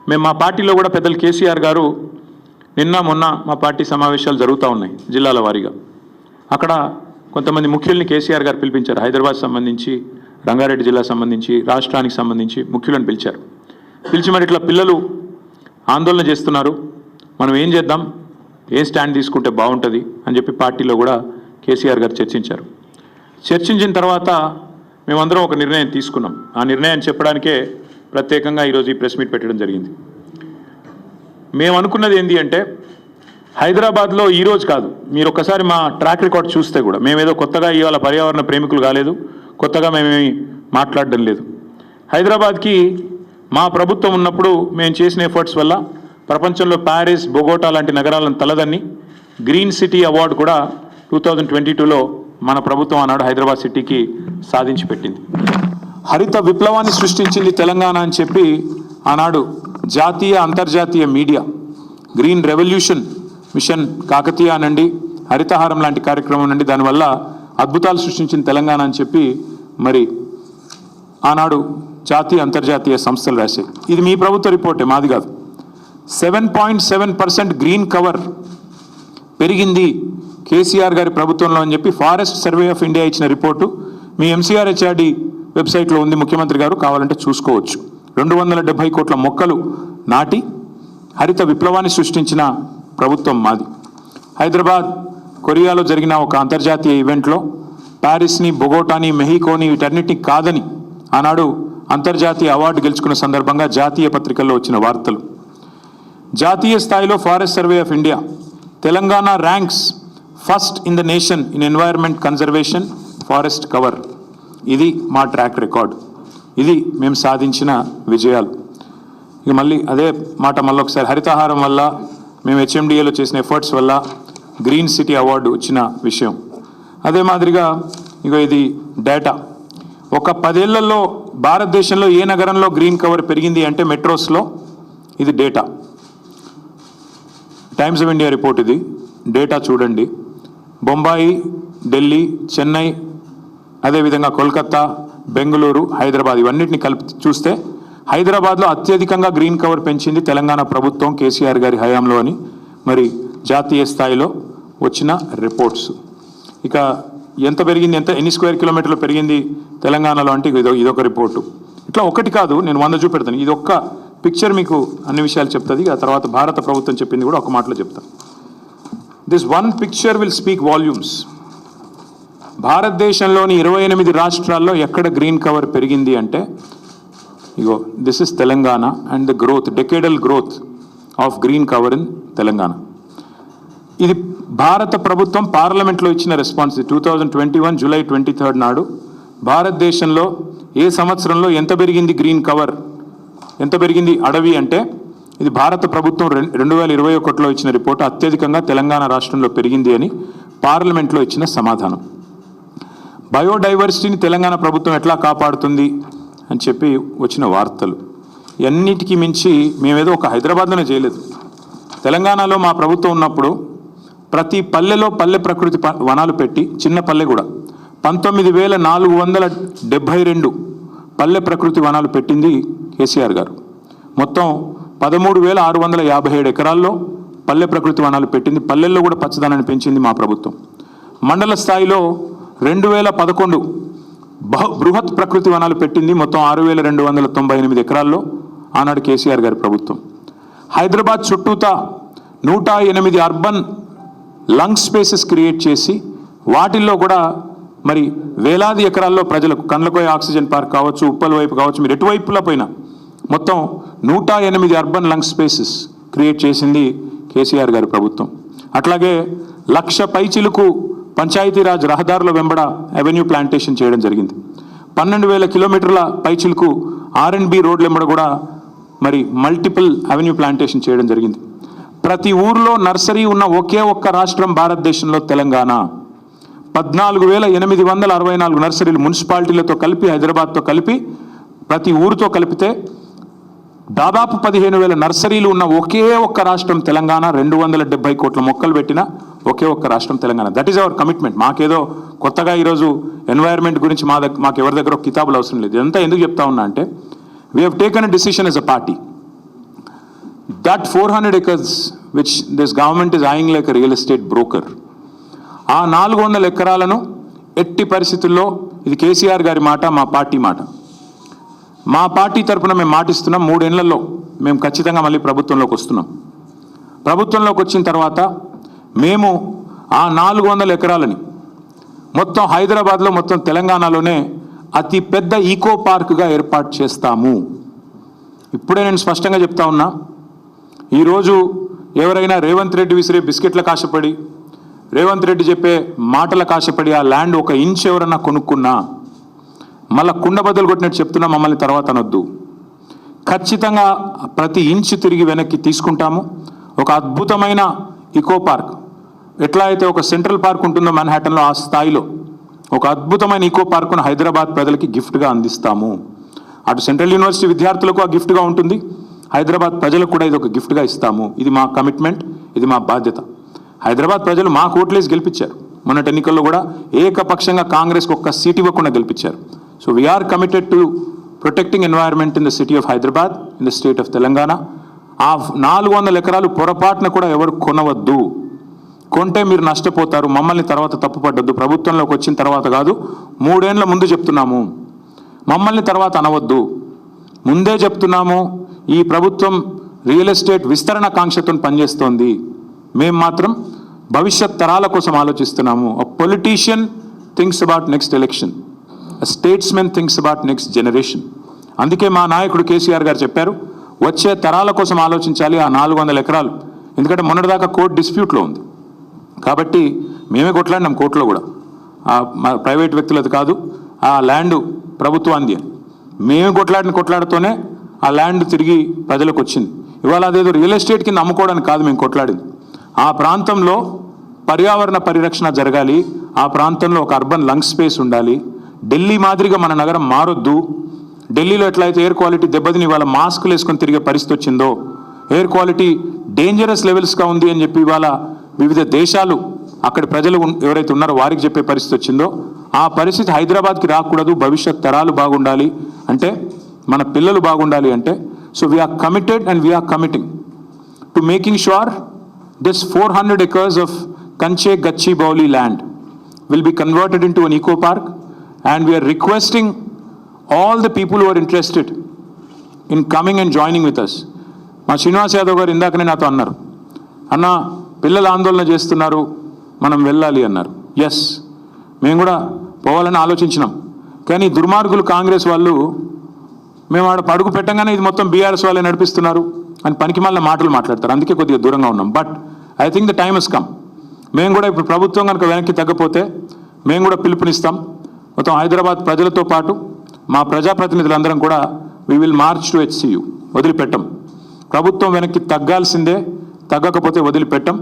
మేము మా పార్టీలో కూడా పెద్దలు కేసీఆర్ గారు నిన్న మొన్న మా పార్టీ సమావేశాలు జరుగుతూ ఉన్నాయి జిల్లాల వారీగా. అక్కడ కొంతమంది ముఖ్యుల్ని కేసీఆర్ గారు పిలిపించారు. హైదరాబాద్ సంబంధించి, రంగారెడ్డి జిల్లా సంబంధించి, రాష్ట్రానికి సంబంధించి ముఖ్యులను పిలిచారు. పిలిచి మరి ఇట్లా పిల్లలు ఆందోళన చేస్తున్నారు, మనం ఏం చేద్దాం, ఏం స్టాండ్ తీసుకుంటే బాగుంటుంది అని చెప్పి పార్టీలో కూడా కేసీఆర్ గారు చర్చించారు. చర్చించిన తర్వాత మేమందరం ఒక నిర్ణయం తీసుకున్నాం. ఆ నిర్ణయాన్ని చెప్పడానికే ప్రత్యేకంగా ఈరోజు ఈ ప్రెస్ మీట్ పెట్టడం జరిగింది. మేము అనుకున్నది ఏంటి అంటే, హైదరాబాద్లో ఈరోజు కాదు, మీరు ఒక్కసారి మా ట్రాక్ రికార్డ్ చూస్తే కూడా మేమేదో కొత్తగా ఇవాళ పర్యావరణ ప్రేమికులు కాలేదు, కొత్తగా మేమేమి మాట్లాడడం లేదు. హైదరాబాద్కి మా ప్రభుత్వం ఉన్నప్పుడు మేము చేసిన ఎఫర్ట్స్ వల్ల ప్రపంచంలో ప్యారిస్, బొగోటా లాంటి నగరాలను తలదన్ని గ్రీన్ సిటీ అవార్డు కూడా 2022లో మన ప్రభుత్వం ఆనాడు హైదరాబాద్ సిటీకి సాధించి పెట్టింది. హరిత విప్లవాన్ని సృష్టించింది తెలంగాణ అని చెప్పి ఆనాడు జాతీయ అంతర్జాతీయ media green revolution mission Kakatiya అనండి, హరితహారం లాంటి కార్యక్రమం నుండి దానివల్ల అద్భుతాలు సృష్టించిన తెలంగాణ అని చెప్పి మరి ఆనాడు జాతీయ అంతర్జాతీయ సంస్థలు రాశాయి. ఇది మీ ప్రభుత్వ రిపోర్టే, మాది కాదు. 7.7% గ్రీన్ కవర్ పెరిగింది కేసీఆర్ గారి ప్రభుత్వంలో అని చెప్పి ఫారెస్ట్ సర్వే ఆఫ్ ఇండియా ఇచ్చిన రిపోర్టు మీ MCRHRD వెబ్సైట్లో ఉంది. ముఖ్యమంత్రి గారు కావాలంటే చూసుకోవచ్చు. 270 కోట్ల మొక్కలు నాటి హరిత విప్లవాన్ని సృష్టించిన ప్రభుత్వం మాది. హైదరాబాద్, కొరియాలో జరిగిన ఒక అంతర్జాతీయ ఈవెంట్లో ప్యారిస్ని, బొగోటాని, మెహికోని వీటన్నిటిని కాదని ఆనాడు అంతర్జాతీయ అవార్డు గెలుచుకున్న సందర్భంగా జాతీయ పత్రికల్లో వచ్చిన వార్తలు. జాతీయ స్థాయిలో forest survey of India Telangana ranks first in the nation in environment conservation forest cover. ఇది మా ట్రాక్ రికార్డ్, ఇది మేము సాధించిన విజయాలు. ఇక మళ్ళీ అదే మాట మళ్ళీ ఒకసారి, హరితహారం వల్ల మేము HMDAలో చేసిన ఎఫర్ట్స్ వల్ల గ్రీన్ సిటీ అవార్డు వచ్చిన విషయం. అదే మాదిరిగా ఇక ఇది డేటా. ఒక 10 ఏళ్లలో భారతదేశంలో ఏ నగరంలో గ్రీన్ కవర్ పెరిగింది అంటే మెట్రోస్లో. ఇది data, times of India report. ఇది డేటా చూడండి. బొంబాయి, ఢిల్లీ, చెన్నై, అదేవిధంగా కోల్కతా, బెంగళూరు, హైదరాబాద్ ఇవన్నిటిని కలిపి చూస్తే హైదరాబాద్లో అత్యధికంగా గ్రీన్ కవర్ పెంచింది తెలంగాణ ప్రభుత్వం కేసీఆర్ గారి హయాంలో అని మరి జాతీయ స్థాయిలో వచ్చిన రిపోర్ట్స్. ఇక ఎంత పెరిగింది, ఎన్ని స్క్వేర్ కిలోమీటర్లు పెరిగింది తెలంగాణలో అంటే ఇదొక రిపోర్టు. ఇట్లా ఒకటి కాదు, నేను 100 చూపెడతాను. ఇది ఒక్క పిక్చర్ మీకు అన్ని విషయాలు చెప్తుంది. ఆ తర్వాత భారత ప్రభుత్వం చెప్పింది కూడా ఒక మాటలో చెప్తాను. This one picture will speak volumes. భారతదేశంలోని 28 రాష్ట్రాల్లో ఎక్కడ గ్రీన్ కవర్ పెరిగింది అంటే ఇగో this is Telangana and the growth, decadal growth of green cover in Telangana. ఇది భారత ప్రభుత్వం పార్లమెంట్లో ఇచ్చిన రెస్పాన్స్. 2021 జూలై 23 నాడు భారతదేశంలో ఏ సంవత్సరంలో ఎంత పెరిగింది గ్రీన్ కవర్, ఎంత పెరిగింది అడవి అంటే ఇది భారత ప్రభుత్వం 2021లో ఇచ్చిన రిపోర్టు. అత్యధికంగా తెలంగాణ రాష్ట్రంలో పెరిగింది అని పార్లమెంట్లో ఇచ్చిన సమాధానం. బయోడైవర్సిటీని తెలంగాణ ప్రభుత్వం ఎట్లా కాపాడుతుంది అని చెప్పి వచ్చిన వార్తలు. అన్నిటికీ మించి మేమేదో ఒక హైదరాబాద్లోనే చేయలేదు. తెలంగాణలో మా ప్రభుత్వం ఉన్నప్పుడు ప్రతి పల్లెలో పల్లె ప్రకృతి వనాలు పెట్టి, చిన్న పల్లె కూడా 19,472 పల్లె ప్రకృతి వనాలు పెట్టింది కేసీఆర్ గారు. మొత్తం 13,657 ఎకరాల్లో పల్లె ప్రకృతి వనాలు పెట్టింది. పల్లెల్లో కూడా పచ్చదనాన్ని పెంచింది మా ప్రభుత్వం. మండల స్థాయిలో 2011 బృహత్ ప్రకృతి వనాలు పెట్టింది. మొత్తం 6,298 ఎకరాల్లో ఆనాడు కేసీఆర్ గారి ప్రభుత్వం. హైదరాబాద్ చుట్టూతా 108 అర్బన్ లంగ్ స్పేసెస్ క్రియేట్ చేసి వాటిల్లో కూడా మరి వేలాది ఎకరాల్లో ప్రజలకు కండ్లకోయ ఆక్సిజన్ పార్క్ కావచ్చు, ఉప్పల్ వైపు కావచ్చు, మీరు ఎటువైపులా పోయినా మొత్తం 108 అర్బన్ లంగ్ స్పేసెస్ క్రియేట్ చేసింది కేసీఆర్ గారి ప్రభుత్వం. అట్లాగే 1,00,000 పైచిలుకు పంచాయతీరాజ్ రహదారుల వెంబడ అవెన్యూ ప్లాంటేషన్ చేయడం జరిగింది. 12,000 కిలోమీటర్ల పైచిలుకు R&B రోడ్ల వెంబడ కూడా మరి మల్టిపుల్ అవెన్యూ ప్లాంటేషన్ చేయడం జరిగింది. ప్రతి ఊర్లో నర్సరీ ఉన్న ఒకే ఒక్క రాష్ట్రం భారతదేశంలో తెలంగాణ. 14,864 నర్సరీలు మున్సిపాలిటీలతో కలిపి, హైదరాబాద్తో కలిపి, ప్రతి ఊరితో కలిపితే దాదాపు 15,000 నర్సరీలు ఉన్న ఒకే ఒక్క రాష్ట్రం తెలంగాణ. 270 కోట్ల మొక్కలు పెట్టిన ఒకే ఒక్క రాష్ట్రం Telangana. That is our commitment. మాకేదో కొత్తగా ఈరోజు ఎన్వైర్న్మెంట్ గురించి మాకు ఎవరి దగ్గర కితాబులు అవసరం లేదు. ఇదంతా ఎందుకు చెప్తా ఉన్నా అంటే we have taken a decision as a party. That 400 acres which this government is eyeing like a real estate broker, ఆ 400 ఎకరాలను ఎట్టి పరిస్థితుల్లో, ఇది కేసీఆర్ గారి మాట, మా పార్టీ మాట, మా పార్టీ తరఫున మేము మాటిస్తున్నాం, 3 ఏళ్లలో మేము ఖచ్చితంగా మళ్ళీ ప్రభుత్వంలోకి వస్తున్నాం. ప్రభుత్వంలోకి వచ్చిన తర్వాత మేము ఆ 400 ఎకరాలని మొత్తం హైదరాబాద్లో, మొత్తం తెలంగాణలోనే అతి పెద్ద ఈకో పార్క్గా ఏర్పాటు చేస్తాము. ఇప్పుడే నేను స్పష్టంగా చెప్తా ఉన్నా, ఈరోజు ఎవరైనా రేవంత్ రెడ్డి విసిరే బిస్కెట్ల కాశపడి, రేవంత్ రెడ్డి చెప్పే మాటల కాశపడి ఆ ల్యాండ్ 1 ఇంచ్ ఎవరన్నా కొనుక్కున్నా మళ్ళీ కుండ బద్దలు కొట్టినట్టు చెప్తున్నా, మమ్మల్ని తర్వాత అనొద్దు. ఖచ్చితంగా ప్రతి ఇంచ్ తిరిగి వెనక్కి తీసుకుంటాము. ఒక అద్భుతమైన ఈకో పార్క్, ఎట్లా అయితే ఒక సెంట్రల్ పార్క్ ఉంటుందో మన్హాటన్లో, ఆ స్థాయిలో ఒక అద్భుతమైన ఈకో పార్కును హైదరాబాద్ ప్రజలకి గిఫ్ట్గా అందిస్తాము. అటు సెంట్రల్ యూనివర్సిటీ విద్యార్థులకు ఆ గిఫ్ట్గా ఉంటుంది, హైదరాబాద్ ప్రజలకు కూడా ఇది ఒక గిఫ్ట్గా ఇస్తాము. ఇది మా కమిట్మెంట్, ఇది మా బాధ్యత. హైదరాబాద్ ప్రజలు మా ఓట్లేసి గెలిపించారు. మొన్నటి ఎన్నికల్లో కూడా ఏకపక్షంగా కాంగ్రెస్కి 1 సీట్ ఇవ్వకుండా గెలిపించారు. So we're committed to protecting environment in the city of Hyderabad, in the state of Telangana. ఆ 400 ఎకరాలు పొరపాటున కూడా ఎవరు కొనవద్దు. కొంటే మీరు నష్టపోతారు. మమ్మల్ని తర్వాత తప్పుపడ్డద్దు. ప్రభుత్వంలోకి వచ్చిన తర్వాత కాదు, 3 ఏళ్ల ముందు చెప్తున్నాము. మమ్మల్ని తర్వాత అనవద్దు. ముందే చెప్తున్నాము, ఈ ప్రభుత్వం రియల్ ఎస్టేట్ విస్తరణ కాంక్షతో పనిచేస్తోంది. మేము మాత్రం భవిష్యత్ తరాల కోసం ఆలోచిస్తున్నాము. A politician thinks about next election, a statesmen thinks about next generation. అందుకే మా నాయకుడు కేసీఆర్ గారు చెప్పారు, వచ్చే తరాల కోసం ఆలోచించాలి. ఆ 400 ఎకరాలు, ఎందుకంటే మొన్నటిదాకా కోర్టు డిస్ప్యూట్లో ఉంది కాబట్టి మేమే కొట్లాడినాం కోర్టులో కూడా. ప్రైవేట్ వ్యక్తులది కాదు, ఆ ల్యాండ్ ప్రభుత్వాంది. మేమే కొట్లాడుతూనే ఆ ల్యాండ్ తిరిగి ప్రజలకు వచ్చింది. ఇవాళ అదేదో రియల్ ఎస్టేట్ కింద అమ్ముకోవడానికి కాదు మేము కొట్లాడింది. ఆ ప్రాంతంలో పర్యావరణ పరిరక్షణ జరగాలి, ఆ ప్రాంతంలో ఒక అర్బన్ లంగ్ స్పేస్ ఉండాలి. ఢిల్లీ మాదిరిగా మన నగరం మారొద్దు. ఢిల్లీలో ఎట్లయితే ఎయిర్ క్వాలిటీ దెబ్బతిని ఇవాళ మాస్కులు వేసుకొని తిరిగే పరిస్థితి వచ్చిందో, ఎయిర్ క్వాలిటీ డేంజరస్ లెవెల్స్గా ఉంది అని చెప్పి ఇవాళ వివిధ దేశాలు అక్కడి ప్రజలు ఎవరైతే ఉన్నారో వారికి చెప్పే పరిస్థితి వచ్చిందో, ఆ పరిస్థితి హైదరాబాద్కి రాకూడదు. భవిష్యత్ తరాలు బాగుండాలి అంటే, మన పిల్లలు బాగుండాలి అంటే, so we're committed and we're committing to making sure this 400 acres of Kanche Gachibowli land will be converted into an eco park, and we are requesting all the people who are interested in coming and joining with us. మా శ్రీనివాస్ యాదవ్ గారు ఇందాకనే నాతో అన్నారు, అన్న పిల్లలు ఆందోళన చేస్తున్నారు, మనం వెళ్ళాలి అన్నారు. ఎస్, మేము కూడా పోవాలని ఆలోచించినాం. కానీ దుర్మార్గులు కాంగ్రెస్ వాళ్ళు మేము ఆడ పడుగు పెట్టంగానే ఇది మొత్తం బీఆర్ఎస్ వాళ్ళే నడిపిస్తున్నారు అని పనికి మళ్ళీ మాటలు మాట్లాడతారు. అందుకే కొద్దిగా దూరంగా ఉన్నాం. But I think the time has come. మేము కూడా ఇప్పుడు ప్రభుత్వం కనుక వెనక్కి తగ్గపోతే మేము కూడా పిలుపునిస్తాం. మొత్తం హైదరాబాద్ ప్రజలతో పాటు మా ప్రజాప్రతినిధులందరం కూడా we will March to HCU. వదిలిపెట్టం. ప్రభుత్వం వెనక్కి తగ్గాల్సిందే, తగ్గకపోతే వదిలిపెట్టం.